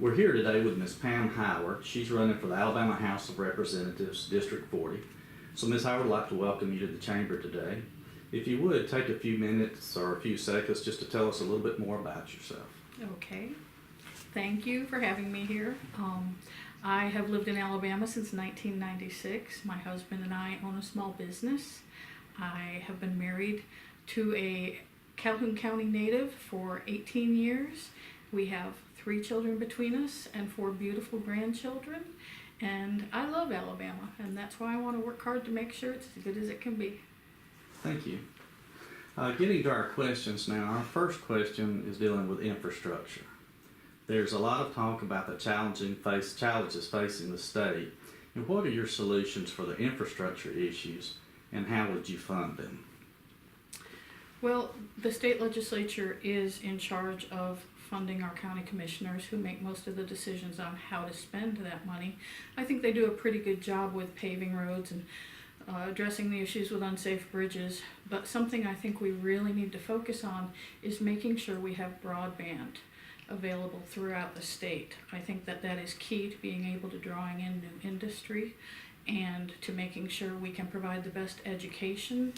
We're here today with Ms. Pam Howard. She's running for the Alabama House of Representatives, District 40. So Ms. Howard, I'd like to welcome you to the chamber today. If you would, take a few minutes or a few seconds just to tell us a little bit more about yourself. Okay. Thank you for having me here. I have lived in Alabama since 1996. My husband and I own a small business. I have been married to a Calhoun County native for 18 years. We have 3 children between us and 4 beautiful grandchildren. And I love Alabama, and that's why I want to work hard to make sure it's as good as it can be. Thank you. Getting to our questions now, our first question is dealing with infrastructure. There's a lot of talk about the challenges facing the state, and what are your solutions for the infrastructure issues, and how would you fund them? Well, the state legislature is in charge of funding our county commissioners who make most of the decisions on how to spend that money. I think they do a pretty good job with paving roads and addressing the issues with unsafe bridges, but something I think we really need to focus on is making sure we have broadband available throughout the state. I think that is key to being able to drawing in new industry and to making sure we can provide the best education,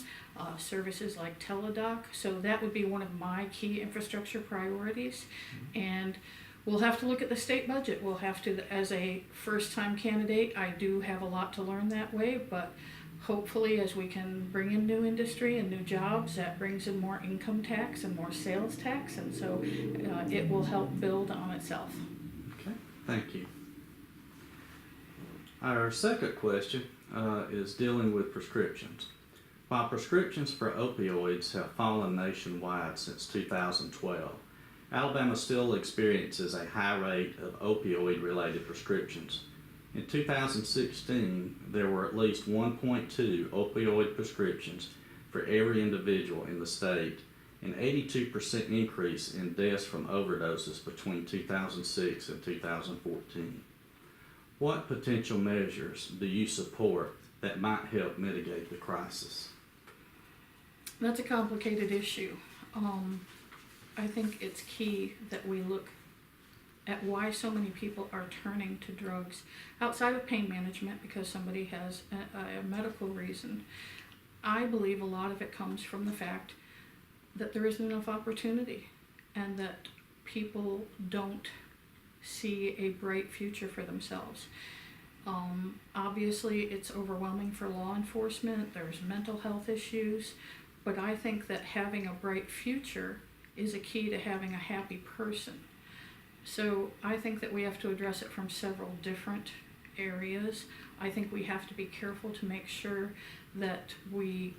services like teledoc. So that would be one of my key infrastructure priorities. And we'll have to look at the state budget. We'll have to, as a first-time candidate, I do have a lot to learn that way, but hopefully as we can bring in new industry and new jobs, that brings in more income tax and more sales tax, and so it will help build on itself. Okay, thank you. Our second question is dealing with prescriptions. While prescriptions for opioids have fallen nationwide since 2012, Alabama still experiences a high rate of opioid-related prescriptions. In 2016, there were at least 1.2 opioid prescriptions for every individual in the state, an 82% increase in deaths from overdoses between 2006 and 2014. What potential measures do you support that might help mitigate the crisis? That's a complicated issue. I think it's key that we look at why so many people are turning to drugs outside of pain management because somebody has a medical reason. I believe a lot of it comes from the fact that there isn't enough opportunity and that people don't see a bright future for themselves. Obviously, it's overwhelming for law enforcement. There's mental health issues, but I think that having a bright future is a key to having a happy person. So I think that we have to address it from several different areas. I think we have to be careful to make sure that we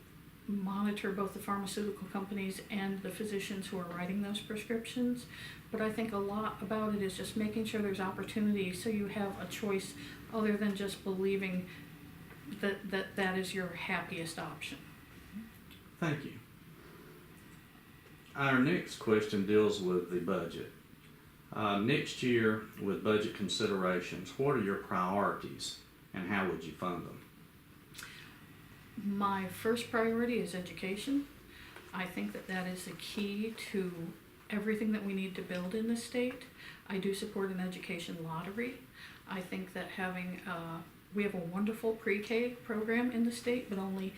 monitor both the pharmaceutical companies and the physicians who are writing those prescriptions. But I think a lot about it is just making sure there's opportunity so you have a choice other than just believing that is your happiest option. Thank you. Our next question deals with the budget. Next year, with budget considerations, what are your priorities and how would you fund them? My first priority is education. I think that is the key to everything that we need to build in the state. I do support an education lottery. I think that we have a wonderful pre-K program in the state, but only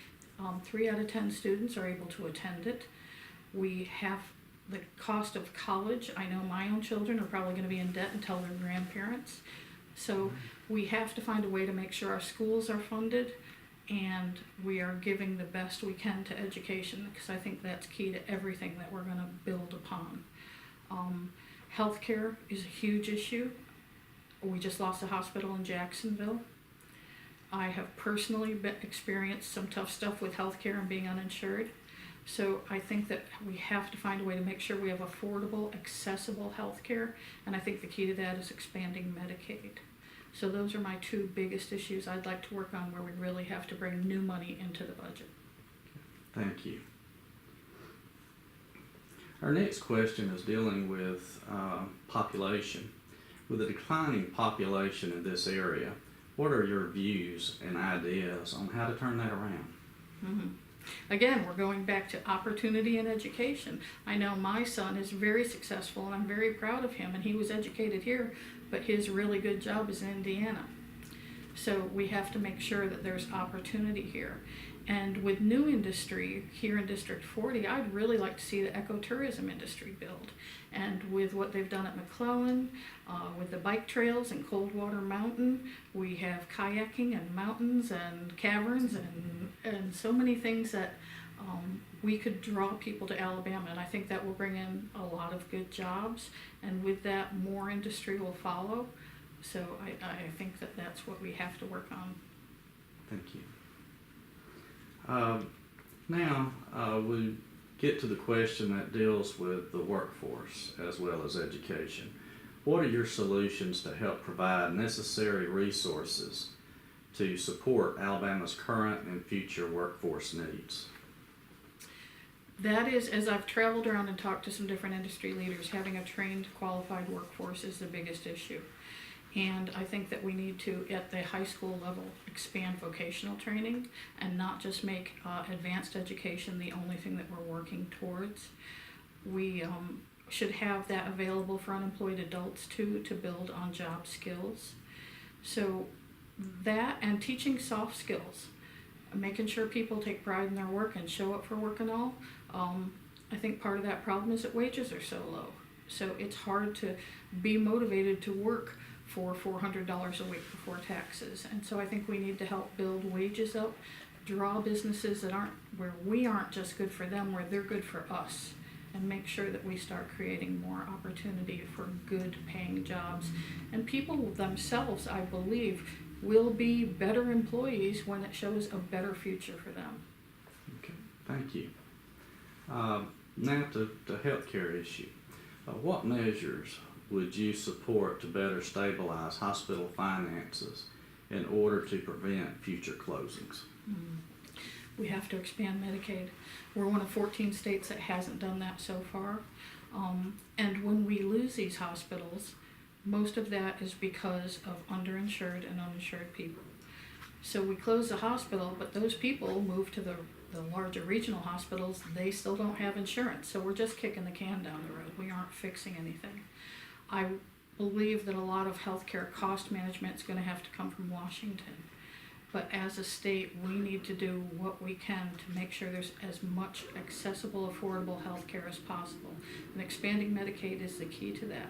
3 out of 10 students are able to attend it. We have the cost of college. I know my own children are probably going to be in debt and tell their grandparents. So we have to find a way to make sure our schools are funded and we are giving the best we can to education, because I think that's key to everything that we're going to build upon. Healthcare is a huge issue. We just lost a hospital in Jacksonville. I have personally experienced some tough stuff with healthcare and being uninsured. So I think that we have to find a way to make sure we have affordable, accessible health care, and I think the key to that is expanding Medicaid. So those are my 2 biggest issues I'd like to work on where we really have to bring new money into the budget. Thank you. Our next question is dealing with population. With a declining population in this area, what are your views and ideas on how to turn that around? Again, we're going back to opportunity in education. I know my son is very successful and I'm very proud of him, and he was educated here, but his really good job is in Indiana. So we have to make sure that there's opportunity here. And with new industry here in District 40, I'd really like to see the ecotourism industry build. And with what they've done at McClellan, with the bike trails and Coldwater Mountain, we have kayaking and mountains and caverns and so many things that we could draw people to Alabama. And I think that will bring in a lot of good jobs. And with that, more industry will follow. So I think that that's what we have to work on. Thank you. Now we get to the question that deals with the workforce as well as education. What are your solutions to help provide necessary resources to support Alabama's current and future workforce needs? That is, as I've traveled around and talked to some different industry leaders, having a trained, qualified workforce is the biggest issue. And I think that we need to, at the high school level, expand vocational training and not just make advanced education the only thing that we're working towards. We should have that available for unemployed adults too, to build on job skills. So that, and teaching soft skills, making sure people take pride in their work and show up for work and all. I think part of that problem is that wages are so low. So it's hard to be motivated to work for $400 a week before taxes. And so I think we need to help build wages up, draw businesses that aren't, where we aren't just good for them, where they're good for us, and make sure that we start creating more opportunity for good paying jobs. And people themselves, I believe, will be better employees when it shows a better future for them. Okay, thank you. Now to the healthcare issue. What measures would you support to better stabilize hospital finances in order to prevent future closings? We have to expand Medicaid. We're one of 14 states that hasn't done that so far. And when we lose these hospitals, most of that is because of underinsured and uninsured people. So we close the hospital, but those people move to the larger regional hospitals. They still don't have insurance, so we're just kicking the can down the road. We aren't fixing anything. I believe that a lot of healthcare cost management is going to have to come from Washington. But as a state, we need to do what we can to make sure there's as much accessible, affordable healthcare as possible. And expanding Medicaid is the key to that.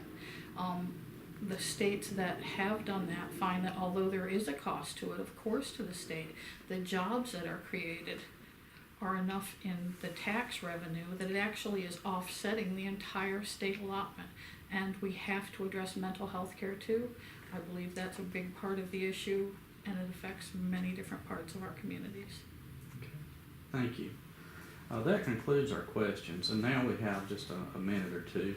The states that have done that find that although there is a cost to it, of course, to the state, the jobs that are created are enough in the tax revenue that it actually is offsetting the entire state allotment. And we have to address mental health care too. I believe that's a big part of the issue, and it affects many different parts of our communities. Okay. Thank you. That concludes our questions, and now we have just a minute or two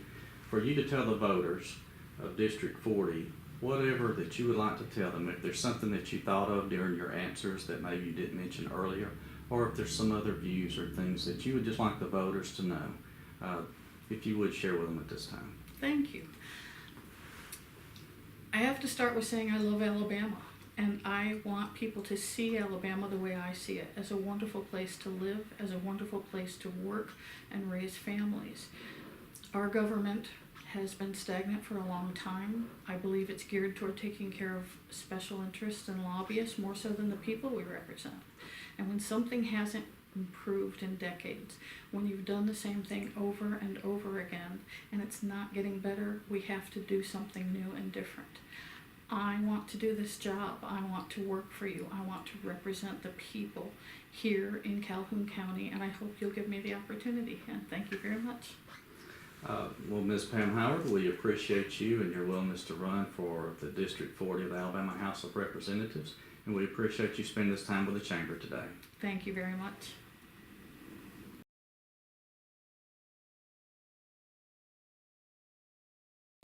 for you to tell the voters of District 40 whatever that you would like to tell them. If there's something that you thought of during your answers that maybe you didn't mention earlier, or if there's some other views or things that you would just like the voters to know, if you would share with them at this time. Thank you. I have to start with saying I love Alabama, and I want people to see Alabama the way I see it, as a wonderful place to live, as a wonderful place to work and raise families. Our government has been stagnant for a long time. I believe it's geared toward taking care of special interests and lobbyists more so than the people we represent. And when something hasn't improved in decades, when you've done the same thing over and over again and it's not getting better, we have to do something new and different. I want to do this job. I want to work for you. I want to represent the people here in Calhoun County, and I hope you'll give me the opportunity. And thank you very much. Well, Ms. Pam Howard, we appreciate you and your willingness to run for the District 40 of the Alabama House of Representatives, and we appreciate you spending this time with the Chamber today. Thank you very much.